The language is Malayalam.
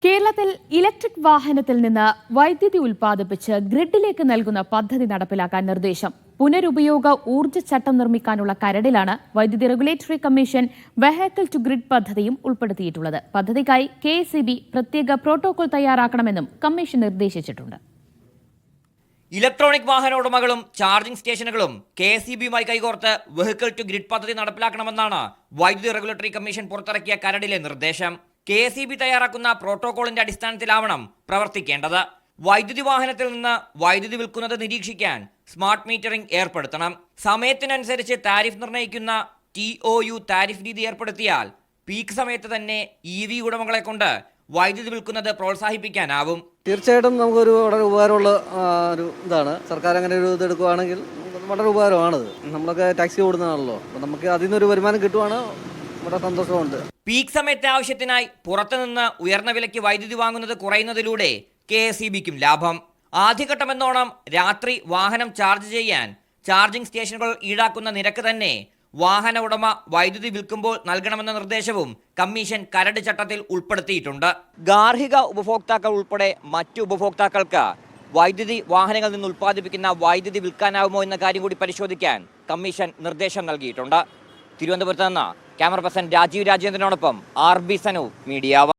കേരളത്തിൽ ഇലക്ട്രിക് വാഹനത്തിൽ നിന്ന് വൈദ്യുതി ഉൽപ്പാദിപ്പിച്ച് ഗ്രിഡിലേക്ക് നൽകുന്ന പദ്ധതി നടപ്പിലാക്കാൻ നിർദ്ദേശം. പുനരുപയോഗ ഊർജ്ജ ചട്ടം നിർമ്മിക്കാനുള്ള കരടിലാണ് വൈദ്യുതി regulatory commission vehicle to grid പദ്ധതിയും ഉൾപ്പെടുത്തിയിട്ടുള്ളത്. പദ്ധതിക്കായി KSEB പ്രത്യേക പ്രോട്ടോകോൾ തയ്യാറാക്കണമെന്നും കമ്മീഷൻ നിർദ്ദേശിച്ചിട്ടുണ്ട്. ഇലക്ട്രോണിക് വാഹന ഉടമകളും ചാർജിംഗ് സ്റ്റേഷനുകളും KSEBയുമായി കൈകോർത്ത് വെഹിക്കിൾ ടു ഗ്രിഡ് പദ്ധതി നടപ്പിലാക്കണമെന്നാണ് വൈദ്യുതി റെഗുലേറ്ററി കമ്മീഷൻ പുറത്തിറക്കിയ കരടിലെ നിർദ്ദേശം. KSEB തയ്യാറാക്കുന്ന പ്രോട്ടോകോളിന്റെ അടിസ്ഥാനത്തിലാവണം പ്രവർത്തിക്കേണ്ടത്. വൈദ്യുതി വാഹനത്തിൽ നിന്ന് വൈദ്യുതി വിൽക്കുന്നത് നിരീക്ഷിക്കാൻ സ്മാർട്ട് മീറ്ററിംഗ് ഏർപ്പെടുത്തണം. സമയത്തിനനുസരിച്ച് താരിഫ് നിർണ്ണയിക്കുന്ന TOU താരിഫ് രീതി ഏർപ്പെടുത്തിയാൽ പീക്ക് സമയത്ത് തന്നെ EV ഉടമകളെ കൊണ്ട് വൈദ്യുതി വിൽക്കുന്നത് പ്രോത്സാഹിപ്പിക്കാനാവും. തീർച്ചയായിട്ടും നമുക്കൊരു വളരെ ഉപകാരമുള്ള ഒരു ഇതാണ്. സർക്കാർ അങ്ങനെ ഒരു ഇതെടുക്കുകയാണെങ്കിൽ വളരെ ഉപകാരമാണത്. നമ്മളൊക്കെ ടാക്സി ഓടുന്നതാണല്ലോ, അപ്പോൾ നമുക്ക് അതിൽ നിന്നൊരു വരുമാനം കിട്ടുവാണ്, വളരെ സന്തോഷമുണ്ട്. പീക്ക് സമയത്തെ ആവശ്യത്തിനായി പുറത്തുനിന്ന് ഉയർന്ന വിലയ്ക്ക് വൈദ്യുതി വാങ്ങുന്നത് കുറയുന്നതിലൂടെ KSEBയ്ക്കും ലാഭം. ആദ്യഘട്ടമെന്നോണം രാത്രി വാഹനം ചാർജ് ചെയ്യാൻ ചാർജിംഗ് സ്റ്റേഷനുകൾ ഈടാക്കുന്ന നിരക്ക് തന്നെ വാഹന ഉടമ വൈദ്യുതി വിൽക്കുമ്പോൾ നൽകണമെന്ന നിർദ്ദേശവും കമ്മീഷൻ കരട് ചട്ടത്തിൽ ഉൾപ്പെടുത്തിയിട്ടുണ്ട്. ഗാർഹിക ഉപഭോക്താക്കൾ ഉൾപ്പെടെ മറ്റു ഉപഭോക്താക്കൾക്ക് വൈദ്യുതി വാഹനങ്ങളിൽ നിന്ന് ഉൽപ്പാദിപ്പിക്കുന്ന വൈദ്യുതി വിൽക്കാനാവുമോ എന്ന കാര്യം കൂടി പരിശോധിക്കാൻ കമ്മീഷൻ നിർദ്ദേശം നൽകിയിട്ടുണ്ട്. തിരുവനന്തപുരത്ത് നിന്ന് ക്യാമറ പേഴ്സൺ രാജീവ് രാജേന്ദ്രനോടൊപ്പം RB സനു, മീഡിയ 1.